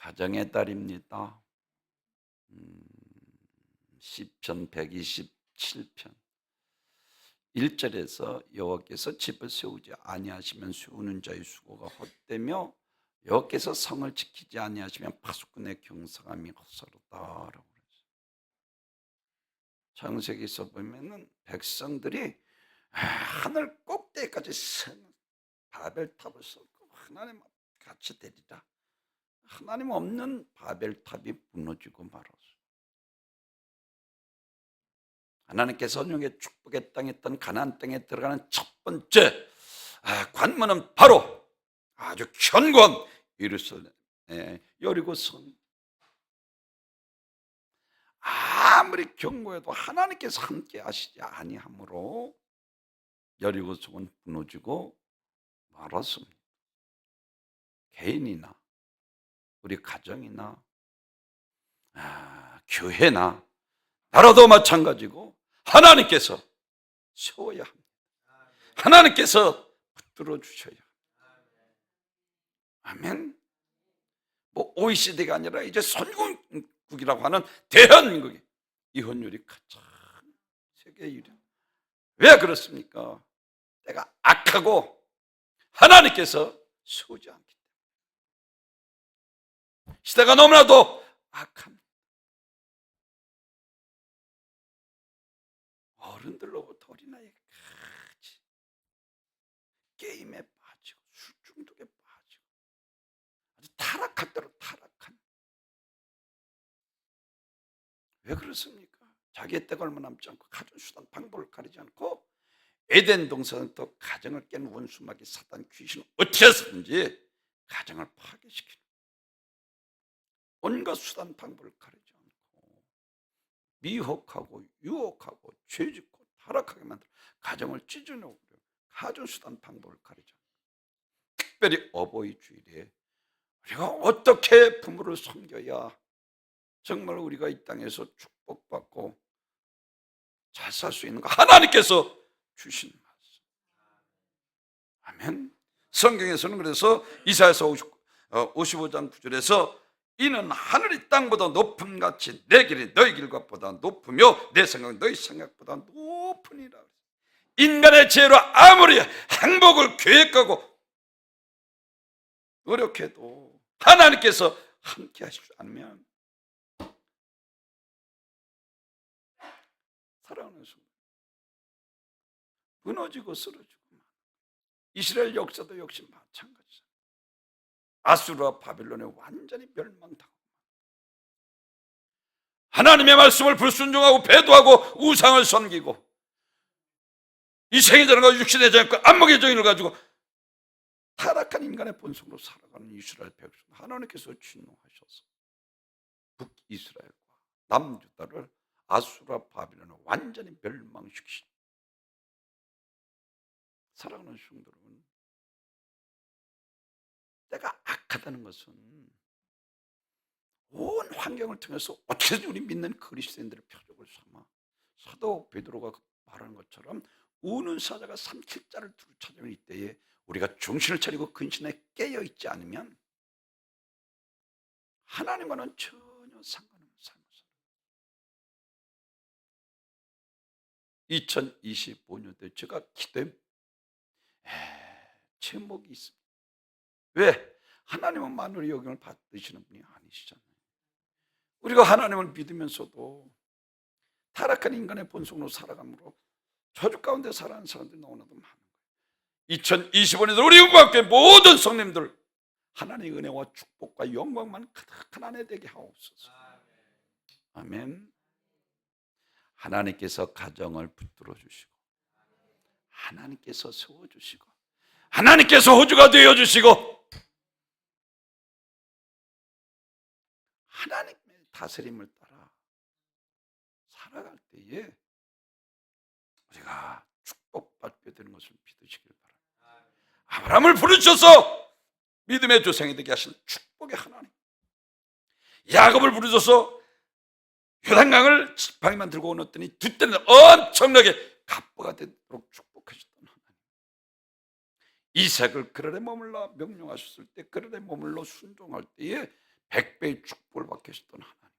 가정의 달입니다. 시편 127편 1절에서 여호와께서 집을 세우지 아니하시면 세우는 자의 수고가 헛되며 여호와께서 성을 지키지 아니하시면 파수꾼의 경성함이 헛소로다라고 그랬어요. 창세기에서 보면은 백성들이 하늘 꼭대기까지 바벨탑을 쌓고 하나님 같이 되리라. 하나님 없는 바벨탑이 무너지고 말았어요. 하나님께서 영의 축복의 땅에 있던 가나안 땅에 들어가는 첫 번째 관문은 바로 아주 견고한 예루살렘 여리고성. 아무리 견고해도 하나님께서 함께 하시지 아니하므로 여리고성은 무너지고 말았습니다. 개인이나 우리 가정이나 교회나 나라도 마찬가지고 하나님께서 세워야 합니다. 하나님께서 붙들어 주셔야 합니다. 아멘. 뭐 OECD가 아니라 이제 선진국이라고 하는 대한민국이 이혼율이 가장 세계 1위. 왜 그렇습니까? 내가 악하고 하나님께서 세우지 않기 때문에. 시대가 너무나도 악합니다. 어른들로부터 어린아이까지 게임에 빠지고 술 중독에 빠지고 아주 타락할 대로 타락한. 왜 그렇습니까? 자기의 때가 얼마 남지 않고 가진 수단 방법을 가리지 않고 에덴 동산부터 가정을 깬 원수마귀 사단 귀신은 어떻게 해서든지 가정을 파괴시키는 온갖 수단 방법을 가리지 않고 미혹하고 유혹하고 죄짓고 타락하게 만들어 가정을 찢어내고 가전 수단 방법을 가리지 않고 특별히 어버이 주일에 우리가 어떻게 부모를 섬겨야 정말 우리가 이 땅에서 축복받고 잘 살 수 있는가 하나님께서 주신 말씀. 아멘. 성경에서는 그래서 이사야서 55장 9절에서 이는 하늘이 땅보다 높음같이 내 길이 너희 길보다 높으며 내 생각은 너희 생각보다 높으니라. 인간의 죄로 아무리 행복을 계획하고 노력해도 하나님께서 함께 하시지 않으면 사랑하는 순간 무너지고 쓰러지고. 이스라엘 역사도 역시 마찬가지죠. 아수르와 바빌론에 완전히 멸망당하고 하나님의 말씀을 불순종하고 배도하고 우상을 섬기고 이생의 전과 육신의 전과 안목의 정의를 가지고 타락한 인간의 본성으로 살아가는 이스라엘 백성, 하나님께서 진노하셔서 북이스라엘과 남유다를 아수르와 바빌론에 완전히 멸망시키신. 사랑하는 성도 여러분, 때가 악하다는 것은 온 환경을 통해서 어떻게든 우리 믿는 그리스도인들의 표적을 삼아 사도 베드로가 말하는 것처럼 우는 사자가 삼킬 자를 두루 찾으면 이때에 우리가 정신을 차리고 근신에 깨어있지 않으면 하나님과는 전혀 상관없는 삶을 살아요. 2025년도에 제가 기도에 제목이 있습니다. 왜? 하나님은 만물의 영역을 받으시는 분이 아니시잖아요. 우리가 하나님을 믿으면서도 타락한 인간의 본성으로 살아가므로 저주 가운데 살아가는 사람들이 너무나도 많은 거예요. 2025년도 우리 영광교회 모든 성님들 하나님의 은혜와 축복과 영광만 가득한 한 해 되게 하옵소서. 아멘. 하나님께서 가정을 붙들어 주시고 하나님께서 세워주시고 하나님께서 호주가 되어주시고 하나님의 다스림을 따라 살아갈 때에 우리가 축복받게 되는 것을 믿으시길 바랍니다. 아브라함을 부르셔서 믿음의 조상이 되게 하신 축복의 하나님, 야곱을 부르셔서 요단강을 지팡이만 들고 오었더니 두 때는 엄청나게 갑부가 되도록 축복하셨던 하나님, 이삭을 그랄에 머물러 명령하셨을 때 그랄에 머물러 순종할 때에 100배의 축복을 받게 하셨던 하나님,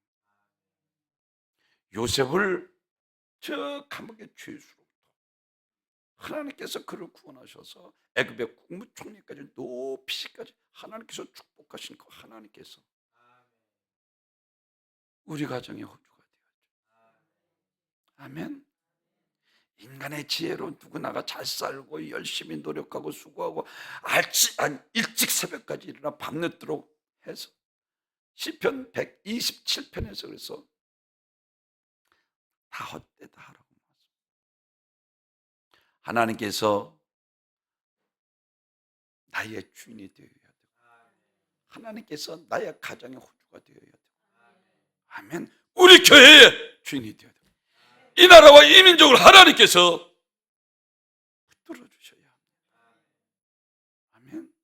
요셉을 저 감옥의 죄수로부터 하나님께서 그를 구원하셔서 애굽의 국무총리까지 높이시까지 하나님께서 축복하신 그 하나님께서 우리 가정의 호주가 되었죠. 아멘. 인간의 지혜로 누구나가 잘 살고 열심히 노력하고 수고하고 일찍 새벽까지 일어나 밤늦도록 해서 시편 127편에서 그래서 다 헛되다 하라고 말했습니다. 하나님께서 나의 주인이 되어야 되고 하나님께서 나의 가정의 호주가 되어야 되고 아멘. 우리 교회의 주인이 되어야 되고 이 나라와 이 민족을 하나님께서 붙들어 주셔야 합니다. 아멘.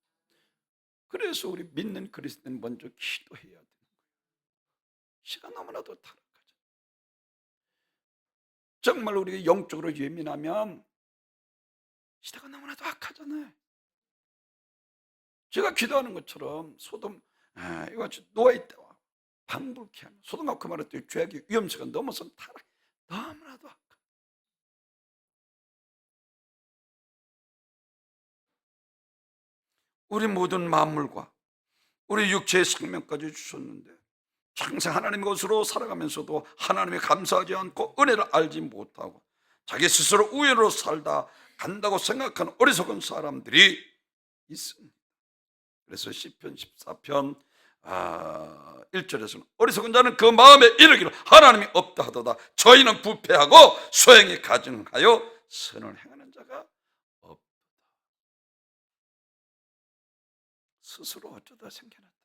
그래서 우리 믿는 그리스도는 먼저 기도해야 되는 거예요. 시간 너무나도 타락하죠. 정말 우리가 영적으로 예민하면 시대가 너무나도 악하잖아요. 제가 기도하는 것처럼 소돔 이거 노아의 때와 방불케 하면 소돔과 고모라 때의 죄악의 위험성가 넘어선 타락 너무나도 악하. 우리 모든 만물과 우리 육체의 생명까지 주셨는데 항상 하나님의 것으로 살아가면서도 하나님의 감사하지 않고 은혜를 알지 못하고 자기 스스로 우연으로 살다 간다고 생각하는 어리석은 사람들이 있습니다. 그래서 시편 14편 1절에서는 어리석은 자는 그 마음에 이르기를 하나님이 없다 하도다 저희는 부패하고 소행이 가증하여 선을 행하는 자가 없다. 스스로 어쩌다 생겨났다.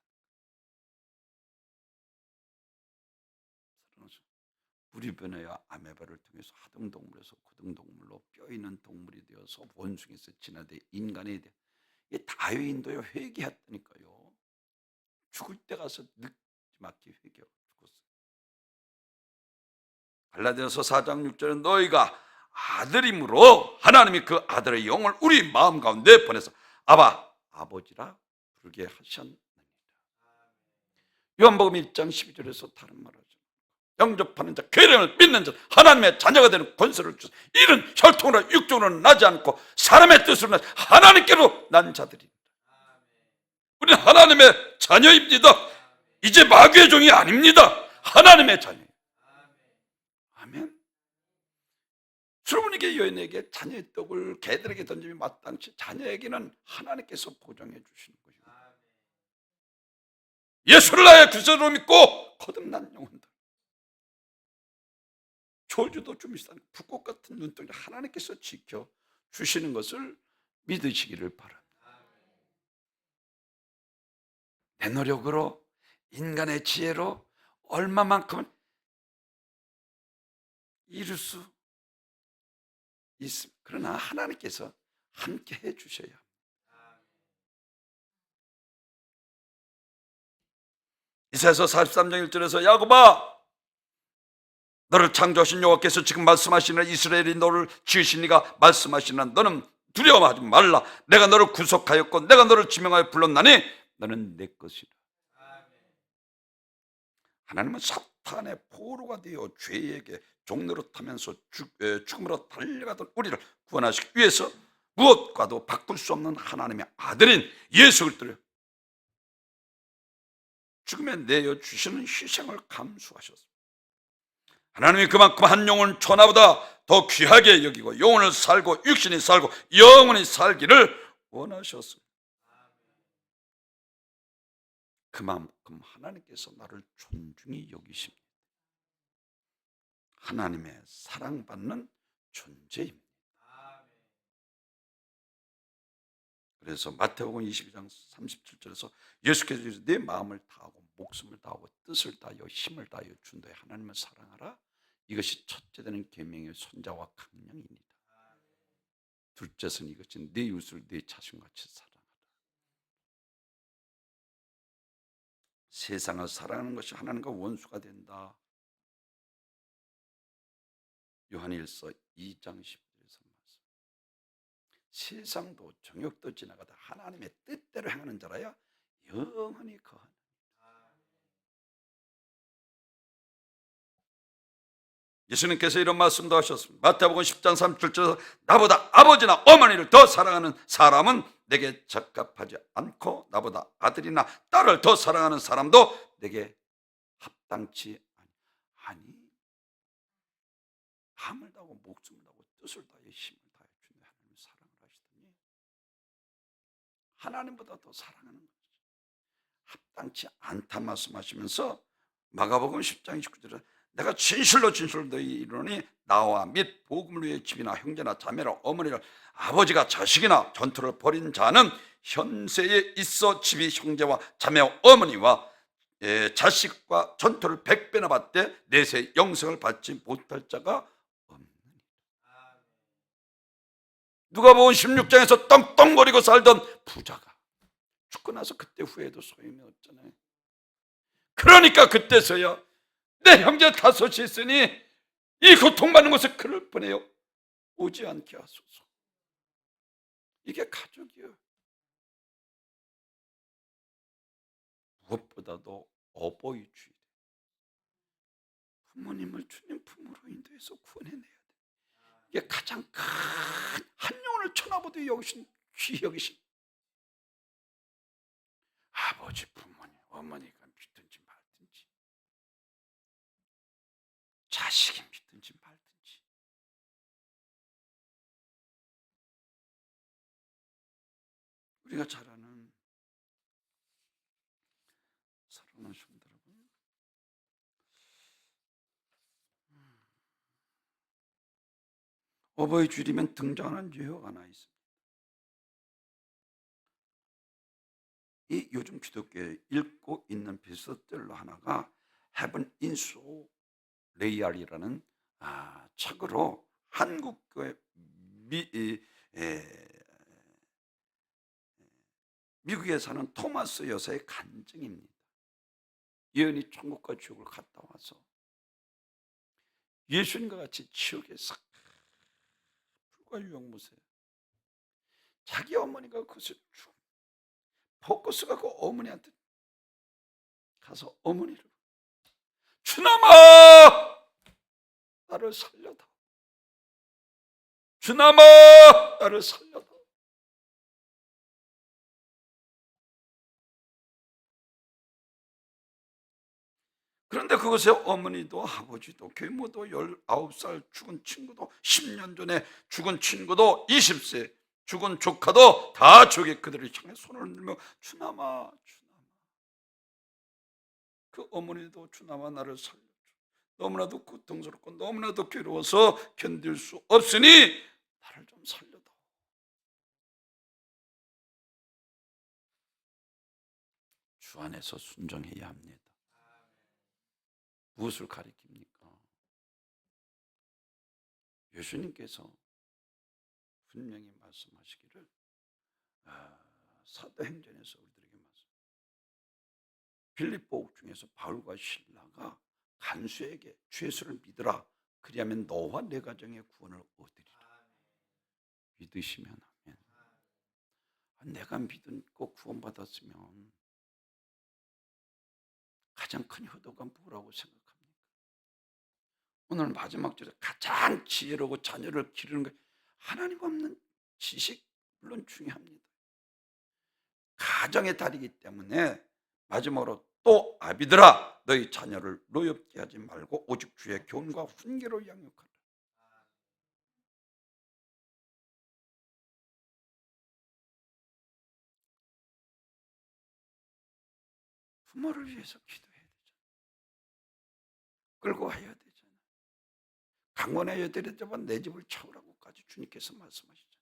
부리변해야 아메바를 통해서 하등동물에서 고등동물로 뼈있는 동물이 되어서 원숭이에서 진화돼 인간이 돼. 다윈도요 회개했다니까요. 죽을 때 가서 늦지막히 회개하고 죽었어요. 갈라디아서 4장 6절에 너희가 아들임으로 하나님이 그 아들의 영을 우리 마음 가운데 보내서 아바 아버지라 부르게 하셨느니라. 요한복음 1장 12절에서 다른 말하죠. 영접하는 자, 계령을 믿는 자, 하나님의 자녀가 되는 권세를 주소. 이는 혈통으로 육종으로 나지 않고 사람의 뜻으로 나지 하나님께로 난 자들입니다. 우리는 하나님의 자녀입니다. 이제 마귀의 종이 아닙니다. 하나님의 자녀예요. 아멘. 여러분에게 여인에게 자녀의 떡을 개들에게 던짐이 마땅치 자녀에게는 하나님께서 보장해 주시는 것입니다. 예수를 나의 구세주로 믿고 거듭난 영혼들, 졸주도 주무시다는 붓꽃 같은 눈덩이를 하나님께서 지켜 주시는 것을 믿으시기를 바랍니다. 내 노력으로 인간의 지혜로 얼마만큼은 이룰 수 있습니다. 그러나 하나님께서 함께 해 주셔야 합니다. 이사야서 43장 1절에서 야곱아 너를 창조하신 여호와께서 지금 말씀하시는 이스라엘이 너를 지으시니가 말씀하시는 너는 두려워하지 말라. 내가 너를 구속하였고 내가 너를 지명하여 불렀나니 너는 내 것이라. 하나님은 사탄의 포로가 되어 죄에게 종로로 타면서 죽음으로 달려가던 우리를 구원하시기 위해서 무엇과도 바꿀 수 없는 하나님의 아들인 예수 그리스도를 죽음에 내어 주시는 희생을 감수하셨습니다. 하나님이 그만큼 한 영혼 천하보다 더 귀하게 여기고 영혼을 살고 육신이 살고 영원히 살기를 원하셨습니다. 그만큼 하나님께서 나를 존중히 여기십니다. 하나님의 사랑받는 존재입니다. 그래서 마태복음 22장 37절에서 예수께서 내 마음을 다하고 목숨을 다하고 뜻을 다하여 힘을 다하여 준다에 하나님을 사랑하라. 이것이 첫째 되는 계명의 손자와 강령입니다. 둘째는 이것이 내 이웃을 내 자신같이 사랑하라. 세상을 사랑하는 것이 하나님과 원수가 된다. 요한일서 2장 10절에서 말씀. 세상도 정욕도 지나가다 하나님의 뜻대로 행하는 자라야 영원히 거하느니라. 예수님께서 이런 말씀도 하셨습니다. 마태복음 10장 37절에서 나보다 아버지나 어머니를 더 사랑하는 사람은 내게 적합하지 않고 나보다 아들이나 딸을 더 사랑하는 사람도 내게 합당치 아니. 밤을 다하고 목숨을 다하고 뜻을 다해 힘을 다해 주님 하나님을 사랑을 하시더니 하나님보다 더 사랑하는 거죠. 합당치 않다 말씀하시면서 마가복음 10장 29절에 내가 진실로 너희 이르노니 나와 및 복음을 위해 집이나 형제나 자매나 어머니를 아버지가 자식이나 전투를 벌인 자는 현세에 있어 집이 형제와 자매와 어머니와 자식과 전투를 100배나 받되 내세 영생을 받지 못할 자가 없느니라. 누가복음 16장에서 떵떵거리고 살던 부자가 죽고 나서 그때 후회도 소용이 없잖아요. 그러니까 그때서야 내 형제 5이 있으니 이 고통받는 것을 그럴 뻔해요. 오지 않게 하소서. 이게 가족이요. 무엇보다도 어버이주의. 부모님을 주님 품으로 인도해서 구원해내야 돼. 이게 가장 큰 한 영혼을 천하보다 여기신 귀히 여기신 아버지, 부모님, 어머니가 믿든지 말든지 자식이 믿든지 말든지 우리가 잘 아는 사랑하는 성도 여러분, 어버이 주일이면 등장하는 유효가 하나 있습니다. 이 요즘 기독교에 읽고 있는 베스트셀러 하나가 Heaven in So Real이라는 책으로 한국교회 미국에 사는 토마스 여사의 간증입니다. 예언이 천국과 지옥을 갔다 와서 예수님과 같이 지옥에서 불과 유영무새 자기 어머니가 그것을 포커스 갖고 어머니한테 가서 어머니를 주남아 나를 살려다, 주남아 나를 살려다. 그런데 그것에 어머니도 아버지도 계모도 19살 죽은 친구도 10년 전에 죽은 친구도 20세 죽은 조카도 다 저기 그들을 향해 손을 들며 주남아 주남아. 그 어머니도 주남아 나를 살려줘. 너무나도 고통스럽고 너무나도 괴로워서 견딜 수 없으니 나를 좀 살려다. 주 안에서 순종해야 합니다. 무엇을 가리킵니까? 예수님께서 분명히 말씀하시기를 사도행전에서 우리들에게 말씀. 빌립보 옥중에서 바울과 실라가 간수에게 주 예수를 믿으라. 그리하면 너와 내 가정의 구원을 얻으리라. 믿으시면 아멘. 내가 믿고 구원받았으면 가장 큰 효도가 뭐라고 생각합니까? 오늘 마지막 절에 가장 지혜로고 자녀를 기르는 것, 하나님 없는 지식 물론 중요합니다. 가정의 달이기 때문에 마지막으로 또 아비들아 너희 자녀를 노엽게 하지 말고 오직 주의 교훈과 훈계로 양육하라. 부모를 위해서 기도해야 되잖아. 끌고 와야 되잖아. 강권해야 되려면 내 집을 채우라고까지 주님께서 말씀하시죠.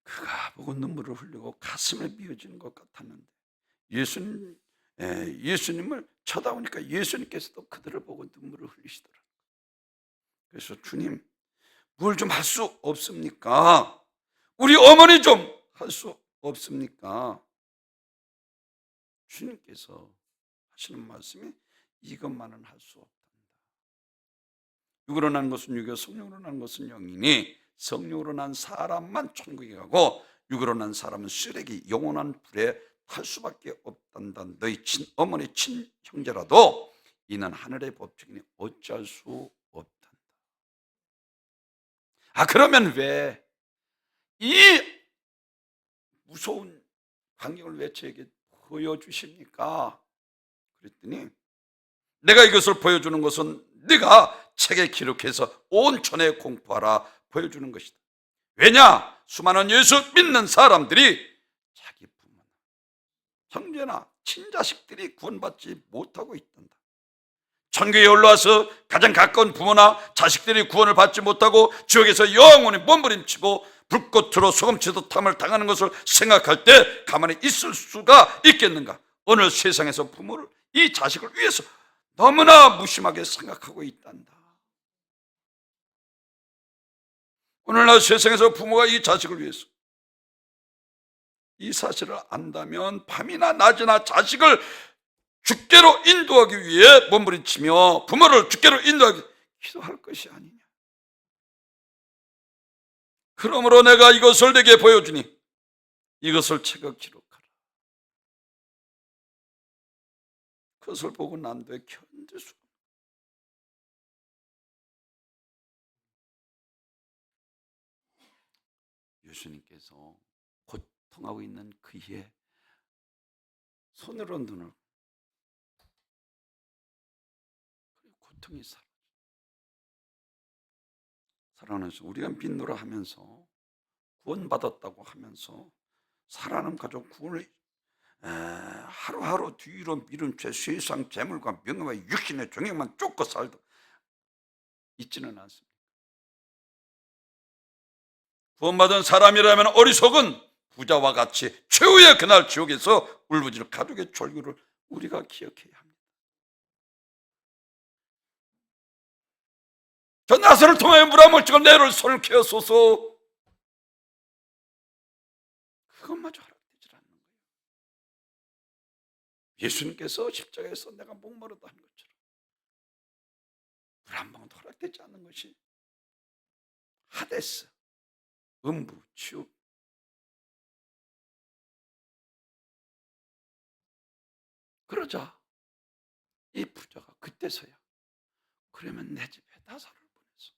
그가 보고 눈물을 흘리고 가슴에 미어지는 것 같았는데 예수님을 쳐다보니까 예수님께서도 그들을 보고 눈물을 흘리시더라고요. 그래서 주님, 뭘 좀 할 수 없습니까? 우리 어머니 좀 할 수 없습니까? 주님께서 하시는 말씀이 이것만은 할 수 없단다. 육으로 난 것은 육이요 성령으로 난 것은 영이니 성령으로 난 사람만 천국에 가고 육으로 난 사람은 쓰레기 영원한 불에 탈 수밖에 없단다. 너희 친어머니 친형제라도 이는 하늘의 법칙이니 어쩔 수 없단다. 그러면 왜 이 무서운 광경을 왜 저에게 보여주십니까? 그랬더니 내가 이것을 보여주는 것은 네가 책에 기록해서 온 천에 공포하라 보여주는 것이다. 왜냐? 수많은 예수 믿는 사람들이 자기 부모나 형제나 친자식들이 구원받지 못하고 있단다. 천국에 올라와서 가장 가까운 부모나 자식들이 구원을 받지 못하고 지옥에서 영원히 몸부림치고 불꽃으로 소금치듯 탐을 당하는 것을 생각할 때 가만히 있을 수가 있겠는가? 오늘 세상에서 부모를 이 자식을 위해서 너무나 무심하게 생각하고 있단다. 오늘날 세상에서 부모가 이 자식을 위해서 이 사실을 안다면 밤이나 낮이나 자식을 주께로 인도하기 위해 몸부림치며 부모를 주께로 인도하기 위해 기도할 것이 아니냐. 그러므로 내가 이것을 내게 보여주니 이것을 책에 기록하라. 그것을 보고 난도에 견딜 수가 없다. 예수님께서 고통하고 있는 그의 손으로 눈을 고통이 살아나서 우리가 빈노라 하면서 구원받았다고 하면서 살아남 가족 구원을 하루하루 뒤로 미룬 채 세상 재물과 명예와 육신의 종양만 쫓고 살다 있지는 않습니다. 구원받은 사람이라면 어리석은 부자와 같이 최후의 그날 지옥에서 울부짖는 가족의 졸교를 우리가 기억해야 합니다. 저 나사를 통하여 물함을 찍어 내를 손을 캐었소서. 그것마저 허락되지 않는 거예요. 예수님께서 십자가에서 내가 목마르다 한 것처럼 물 한 방울도 허락되지 않는 것이 하데스, 음부, 지옥. 그러자 이 부자가 그때서야 그러면 내 집에 나사를 보내서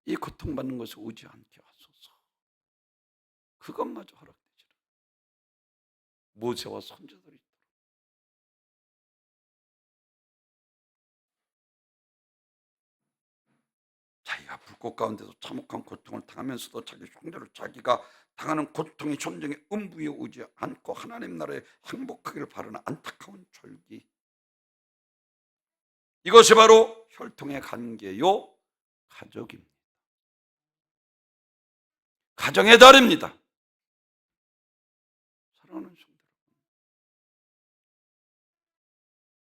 이 고통받는 것을 오지 않게 하소서. 그것마저 허락되지 않아. 모세와 선조들이 자기가 불꽃 가운데서 참혹한 고통을 당하면서도 자기 형제를 자기가 당하는 고통이 전쟁의 음부에 오지 않고 하나님 나라에 행복하기를 바라는 안타까운 절기. 이것이 바로 혈통의 관계요 가족입니다. 가정의 달입니다. 사랑하는 성도 여러분,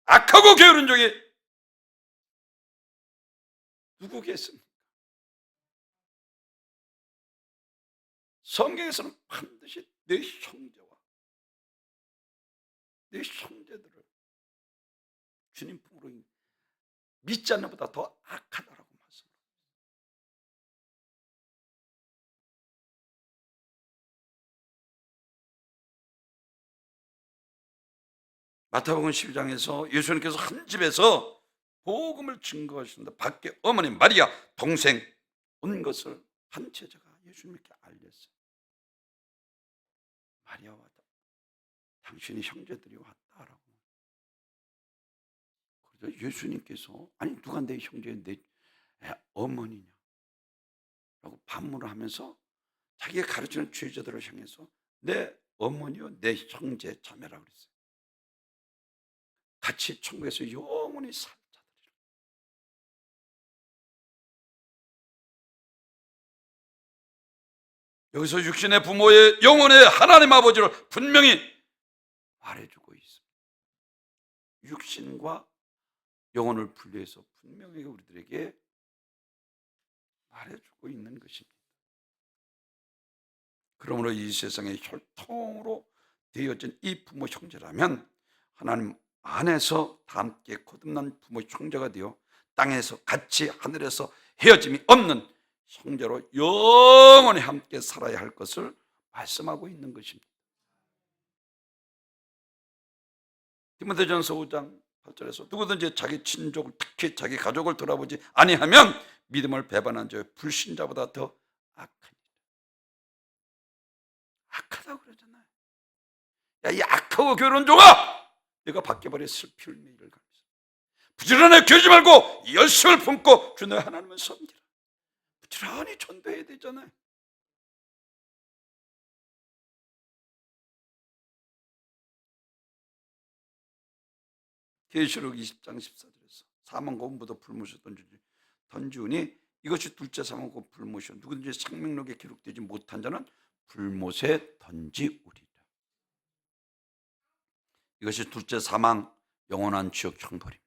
악하고 게으른 종이 누구겠습니까? 성경에서는 반드시 내 형제와 내 형제들을 주님 품으로 믿지 않는 것보다 더 악하다라고 말씀합니다. 마태복음 12장에서 예수님께서 한 집에서 복음을 증거하시는데 밖에 어머니 마리아 동생 온 것을 한 제자가 예수님께 알렸어요. 마리아와 당신의 형제들이 왔다라고. 그래서 예수님께서 아니 누가 내 형제 내 어머니냐 라고 반문을 하면서 자기가 가르치는 제자들을 향해서 내 어머니요 내 형제 자매라고 그랬어요. 같이 천국에서 영원히 살 자들이라. 여기서 육신의 부모의 영혼의 하나님 아버지를 분명히 말해주고 있습니다. 육신과 영혼을 분리해서 분명히 우리들에게 말해주고 있는 것입니다. 그러므로 이 세상의 혈통으로 되어진 이 부모 형제라면 하나님 안에서 다 함께 거듭난 부모 형제가 되어 땅에서 같이 하늘에서 헤어짐이 없는 형제로 영원히 함께 살아야 할 것을 말씀하고 있는 것입니다. 디모데전서 5장 8절에서 누구든지 자기 친족을, 특히 자기 가족을 돌아보지 아니하면 믿음을 배반한 자의 불신자보다 더 악하니라. 악하다고 그러잖아요. 야, 이 악하고 괴로운 종아, 내가 바뀌어버려 슬피 울며 이를 가면서 부지런히 겨지 말고 열심을 품고 주 너의 하나님을 섬기라. 부지런히 전도해야 되잖아요. 계시록 20장 14절에서 사망과 음부도 불못에 던지우니 이것이 둘째 사망과 불못이요 누구든지 생명록에 기록되지 못한 자는 불못에 던지우리라. 이것이 둘째 사망, 영원한 지옥 형벌입니다.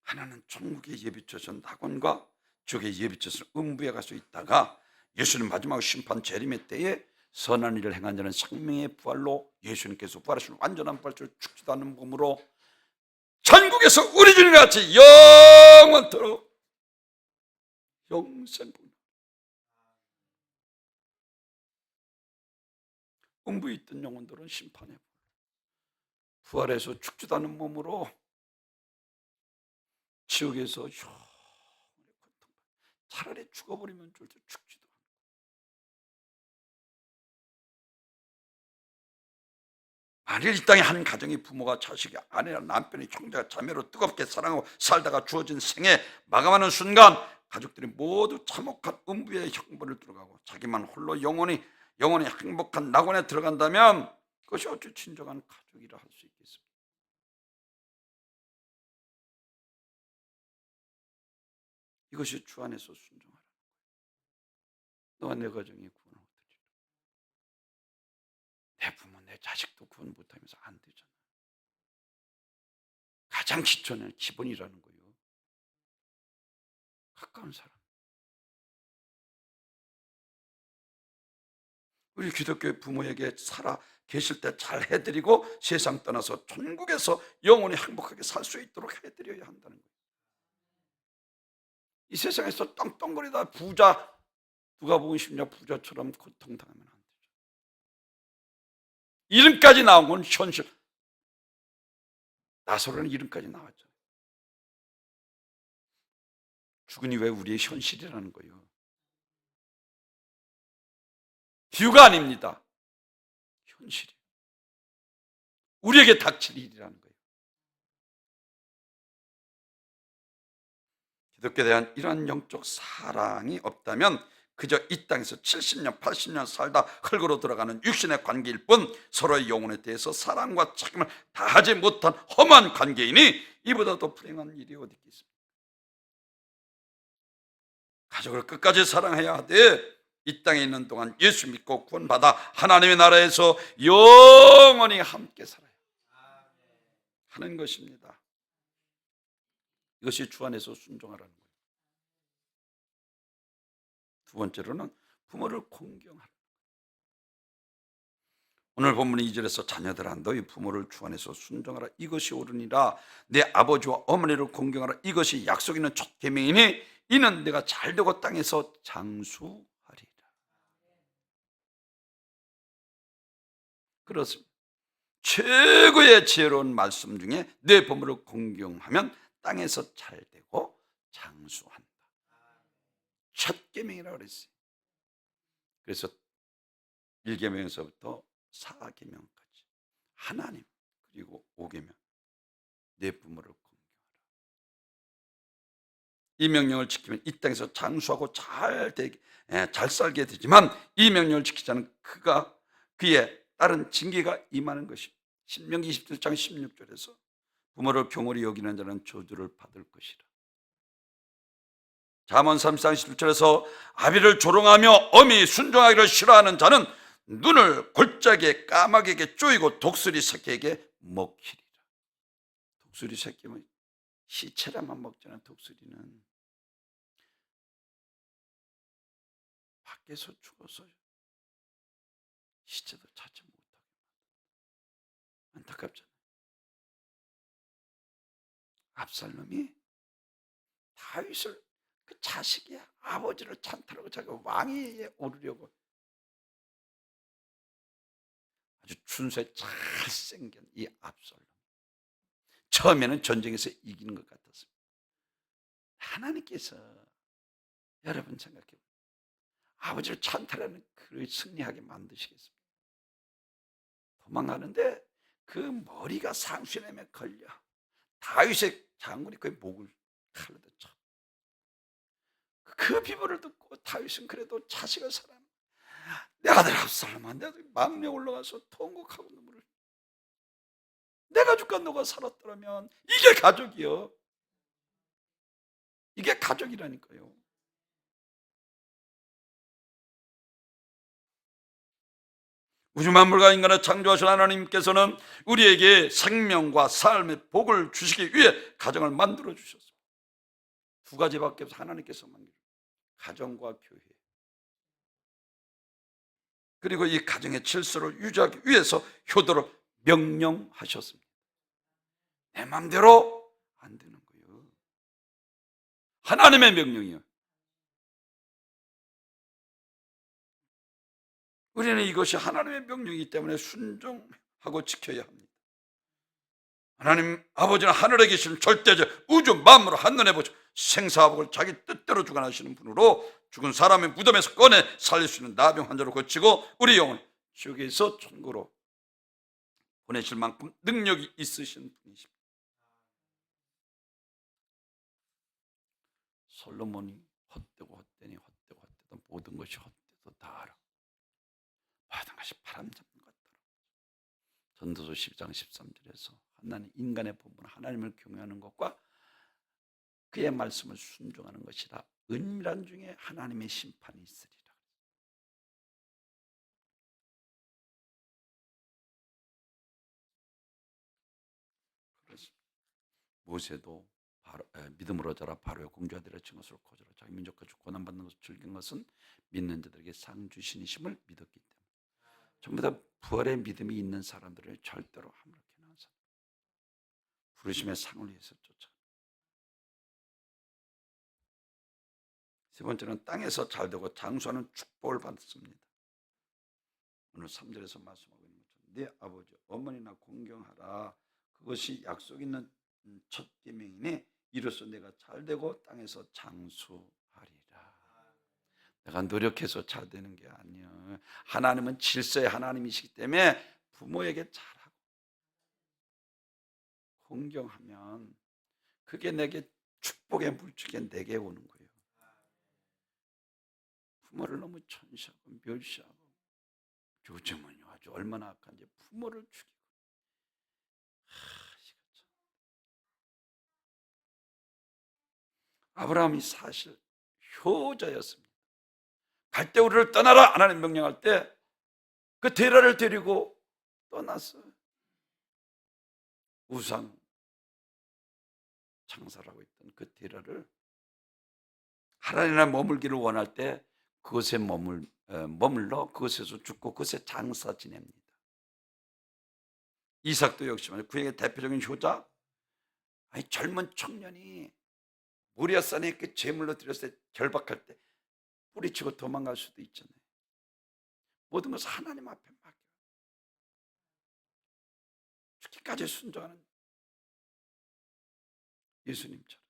하나는 천국에 예비쳐서 낙원과 지옥에 예비쳐서 음부에 가서 있다가 예수님 마지막 심판 재림의 때에 선한 일을 행한 자는 생명의 부활로 예수님께서 부활하신 완전한 부활을 죽지도 않는 몸으로 천국에서 우리 주님 같이 영원토록 영생분. 음부에 있던 영혼들은 심판에 부활해서 죽지도 않는 몸으로 지옥에서 차라리 죽어버리면 죽지도 않고. 만일 이 땅에 한 가정의 부모가 자식이 아내나 남편이 형제가 자매로 뜨겁게 사랑하고 살다가 주어진 생에 마감하는 순간 가족들이 모두 참혹한 음부의 형벌을 들어가고 자기만 홀로 영원히 행복한 낙원에 들어간다면 그것이 어찌 진정한 가족이라 할 수 있겠습니까? 이것이 주 안에서 순종하라는 거예요. 너와 내 가정이 구원을 얻으리라. 내 부모, 내 자식도 구원 못하면서 안 되잖아. 가장 기초는 기본이라는 거예요. 가까운 사람. 우리 기독교의 부모에게 살아 계실 때 잘 해드리고 세상 떠나서 천국에서 영원히 행복하게 살 수 있도록 해드려야 한다는 거예요. 이 세상에서 떵떵거리다 부자, 누가 보고 싶냐 부자처럼 고통당하면 안 되죠. 이름까지 나온 건 현실. 나사로는 이름까지 나왔죠. 죽으니 왜 우리의 현실이라는 거예요. 비유가 아닙니다. 현실이에요. 우리에게 닥칠 일이라는 거예요. 기독교에 대한 이러한 영적 사랑이 없다면 그저 이 땅에서 70년, 80년 살다 흙으로 들어가는 육신의 관계일 뿐 서로의 영혼에 대해서 사랑과 책임을 다하지 못한 험한 관계이니 이보다 더 불행한 일이 어디 있겠습니까? 가족을 끝까지 사랑해야 하되 이 땅에 있는 동안 예수 믿고 구원받아 하나님의 나라에서 영원히 함께 살아야 하는 것입니다. 이것이 주 안에서 순종하라는 거예요. 두 번째로는 부모를 공경하라. 오늘 본문의 2절에서 자녀들아 너희 부모를 주 안에서 순종하라 이것이 옳으니라. 내 아버지와 어머니를 공경하라 이것이 약속 있는 첫 계명이니 이는 내가 잘되고 땅에서 장수하리라. 그렇습니다. 최고의 지혜로운 말씀 중에 내 부모를 공경하면 땅에서 잘되고 장수한다. 첫 계명이라고 그랬어요. 그래서 1계명에서부터 4계명까지 하나님 그리고 5계명 내 부모를 공경하라. 이 명령을 지키면 이 땅에서 장수하고 잘 살게 되지만 이 명령을 지키지 않은 그의 다른 징계가 임하는 것입니다. 신명기 27장 16절에서 부모를 경홀히 여기는 자는 저주를 받을 것이라. 잠언 3장 17절에서 아비를 조롱하며 어미 순종하기를 싫어하는 자는 눈을 골짜기에 까마귀에게 쪼이고 독수리 새끼에게 먹히리라. 독수리 새끼는 시체라만 먹잖아. 독수리는 밖에서 죽어서 시체도 찾지 못하게 안타깝잖아요. 압살롬이 다윗을 그 자식이 아버지를 찬탈하고 자기가 왕위에 오르려고 아주 준수에 잘생긴 이 압살롬, 처음에는 전쟁에서 이기는 것 같았습니다. 하나님께서 여러분 생각해보세요. 아버지를 찬탈하는 그를 승리하게 만드시겠습니다. 도망가는데 그 머리가 상수염에 걸려 다윗의 장군이 그의 목을 칼로 쳐. 그 비밀을 듣고 다윗은 그래도 자식을 사랑해. 내 아들 압살롬아, 내가 망명에 올라가서 통곡하고 눈물을, 내가 죽고 너가 살았더라면. 이게 가족이요. 이게 가족이라니까요. 우주 만물과 인간을 창조하신 하나님께서는 우리에게 생명과 삶의 복을 주시기 위해 가정을 만들어 주셨습니다. 두 가지밖에 없어. 하나님께서 만든 가정과 교회. 그리고 이 가정의 질서를 유지하기 위해서 효도를 명령하셨습니다. 내 마음대로 안 되는 거예요. 하나님의 명령이요. 우리는 이것이 하나님의 명령이기 때문에 순종하고 지켜야 합니다. 하나님 아버지는 하늘에 계신 절대적 우주 만물을 한눈에 보시고 생사복을 자기 뜻대로 주관하시는 분으로 죽은 사람의 무덤에서 꺼내 살릴 수 있는 나병 환자로 고치고 우리 영혼을 지옥에서 천국으로 보내실 만큼 능력이 있으신 분이십니다. 솔로몬이 헛되고 헛되니 헛되고 헛되던 모든 것이 헛되도 다 알아. 모든 것이 바람잡는 것 같더라. 전도서 12장 13절에서 하나님 인간의 본분 하나님을 경외하는 것과 그의 말씀을 순종하는 것이라 은밀한 중에 하나님의 심판이 있으리라. 그래서 모세도 믿음으로 자라 바로의 공주아들의 증것을 거절하 자기 민족과 고난받는 것을 즐긴 것은 믿는 자들에게 상 주신이심을 믿었기 때문에. 전부 다 부활의 믿음이 있는 사람들을 절대로 함부로 하는 사람, 부르심의 상을 위해서 쫓아. 세 번째는 땅에서 잘되고 장수하는 축복을 받습니다. 오늘 3절에서 말씀하고 있는 것처럼 네 아버지 어머니나 공경하라. 그것이 약속 있는 첫 계명이니 이로써 내가 잘되고 땅에서 장수하리라. 내가 노력해서 잘 되는 게 아니야. 하나님은 질서의 하나님이시기 때문에 부모에게 잘하고 공경하면 그게 내게 축복의 물줄기 내게 오는 거예요. 부모를 너무 천시하고 멸시하고, 요즘은 아주 얼마나 악한지 부모를 죽이고. 아브라함이 사실 효자였습니다. 갈 때 우리를 떠나라 하나님 명령할 때 그 데라를 데리고 떠났어요. 우상 창설하고 있던 그 데라를 하나님이나 머물기를 원할 때 그것에 머물러 그것에서 죽고 그것에 장사 지냅니다. 이삭도 역시 그에게 대표적인 효자, 아니 젊은 청년이 모리아산에 그 제물로 드렸을 때 결박할 때 뿌리치고 도망갈 수도 있잖아요. 모든 것을 하나님 앞에 맡겨 죽기까지 순종하는 예수님처럼.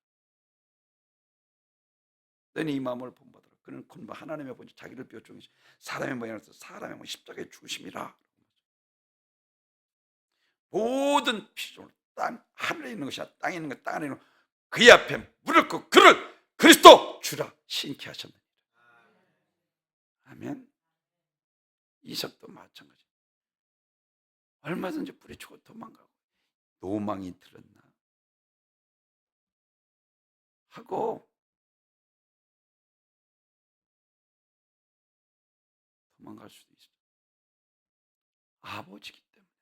너는 이 마음을 본받아라. 그는 군바 하나님의 본질 자기를 비워주기 사람의 모양으로서 사람의 모양 십자가에 죽으심이라. 모든 피조물 땅 하늘에 있는 것이야 땅에 있는 것 땅 안에 있는 것 그의 앞에 무릎 꿇고 그를 그리스도 주라 신케 하셨느니라. 아멘. 이삭도 마찬가지. 얼마든지 뿌리치고 도망가고 노망이 들었나 하고 도망갈 수도 있어요. 아버지기 때문에.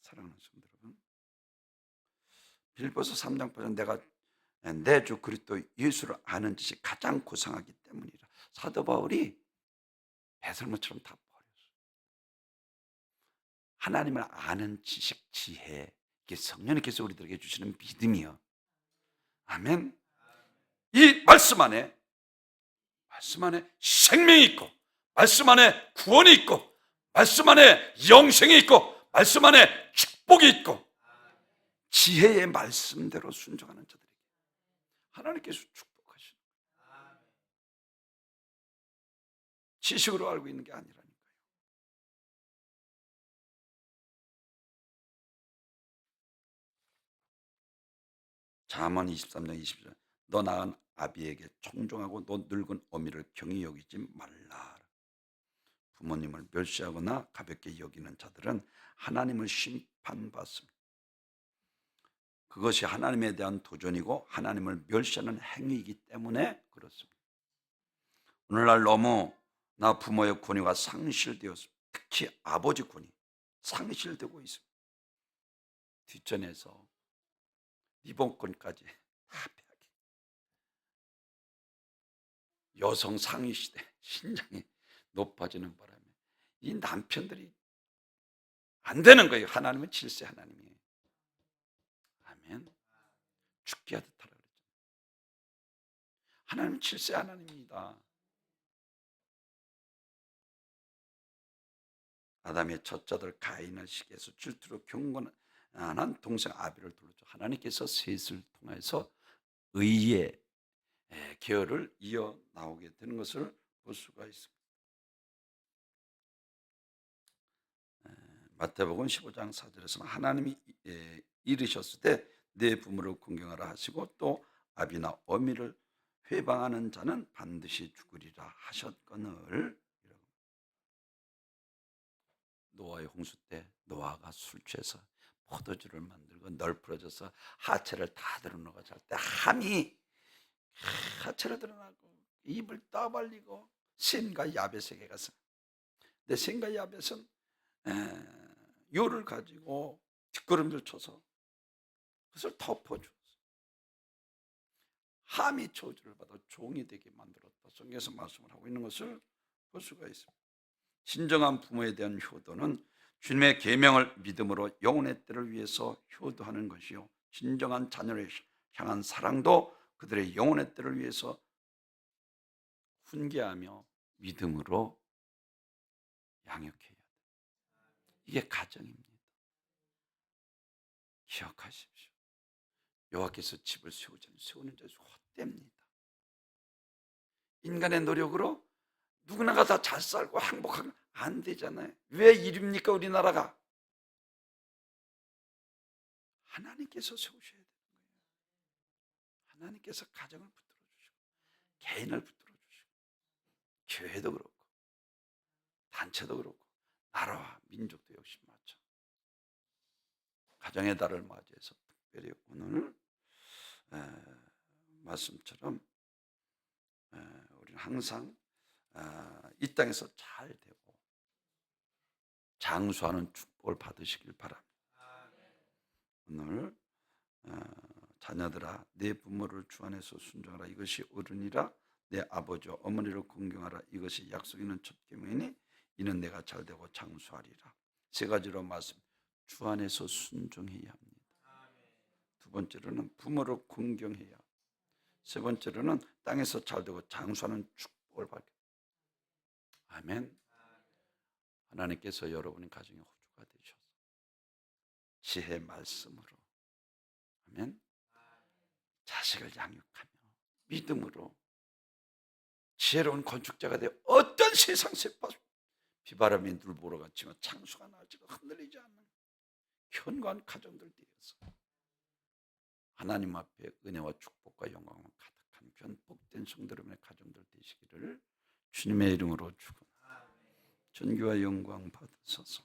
사랑하는 성도 여러분, 빌보서 3장 8절 내가 내 주 그리스도 예수를 아는 지식이 가장 고상하기 때문이라. 사도 바울이 배설물처럼 다 버렸어요. 하나님을 아는 지식, 지혜, 이게 성령님께서 우리들에게 주시는 믿음이요. 아멘. 이 말씀 안에 생명이 있고, 말씀 안에 구원이 있고, 말씀 안에 영생이 있고, 말씀 안에 축복이 있고, 지혜의 말씀대로 순종하는 자들에게 하나님께서 축복하시는 거예요. 지식으로 알고 있는 게 아니라니까요. 잠언 23장 20절, 너 낳은 아비에게 청종하고 너 늙은 어미를 경히 여기지 말라. 부모님을 멸시하거나 가볍게 여기는 자들은 하나님을 심판받습니다. 그것이 하나님에 대한 도전이고 하나님을 멸시하는 행위이기 때문에 그렇습니다. 오늘날 너무나 부모의 권위가 상실되었습니다. 특히 아버지 권위 상실되고 있습니다. 뒷전에서 리본권까지 다 빼앗기. 여성 상위 시대 신장이 높아지는 바람에 이 남편들이 안 되는 거예요. 하나님은 질세 하나님이에요. 아멘. 죽게 하듯 하라 그랬죠. 하나님은 질세 하나님입니다. 아담의 첫자들 가인을 시기해서 질투로 경건한 동생 아벨을 둘렀죠. 하나님께서 셋을 통해서 의의 계열을 이어 나오게 되는 것을 볼 수가 있습니다. 마태복음 15장 4절에서는 하나님이 이르셨을 때 내 부모를 공경하라 하시고 또 아비나 어미를 회방하는 자는 반드시 죽으리라 하셨거늘. 노아의 홍수 때 노아가 술 취해서 포도주를 만들고 널브러져서 하체를 다 드러내고 잘 때 함이 하체를 드러나고 입을 떠벌리고 신과 야벳에게 가서, 근데 신과 야벳은 요를 가지고 뒷걸음질 쳐서 그것을 덮어주었어요. 함이 저주를 받아 종이 되게 만들었다. 성경에서 말씀을 하고 있는 것을 볼 수가 있습니다. 진정한 부모에 대한 효도는 주님의 계명을 믿음으로 영혼의 때를 위해서 효도하는 것이요, 진정한 자녀를 향한 사랑도 그들의 영혼의 때를 위해서 훈계하며 믿음으로 양육해야 돼요. 이게 가정입니다. 기억하십시오. 여호와께서 집을 세우는 자는 헛됩니다. 인간의 노력으로 누구나가 다 잘 살고 행복하게 안 되잖아요. 왜 이릅니까? 우리나라가 하나님께서 세우셔야 되는 거예요. 하나님께서 가정을 붙들어 주시고 개인을 붙들어 주시고 교회도 그렇고 단체도 그렇고 나라와 민족도 역시 마찬가지. 가정의 달을 맞이해서 특별히 오늘 말씀처럼 우리는 항상 이 땅에서 잘 되고 장수하는 축복을 받으시길 바랍니다. 오늘 자녀들아 내 부모를 주 안에서 순종하라 이것이 옳으니라. 내 아버지와 어머니를 공경하라 이것이 약속 있는 첫 계명이니 이는 내가 잘되고 장수하리라. 세 가지로 말씀, 주 안에서 순종해야 합니다. 두 번째로는 부모를 공경해야, 세 번째로는 땅에서 잘되고 장수하는 축복을 받게. 아멘. 하나님께서 여러분의 가정의 호주가 되셔서 지혜의 말씀으로, 아멘, 자식을 양육하며 믿음으로 지혜로운 건축자가 되어 어떤 세상 세파 비바람이 눌보러 갔지만 창수가 나지도 흔들리지 않는 견고한 가정들 되어서 하나님 앞에 은혜와 축복과 영광을 가득한 귀한 복된 성도님의 가정들 되시기를 주님의 이름으로 축원합니다. 존귀와 영광 받으소서.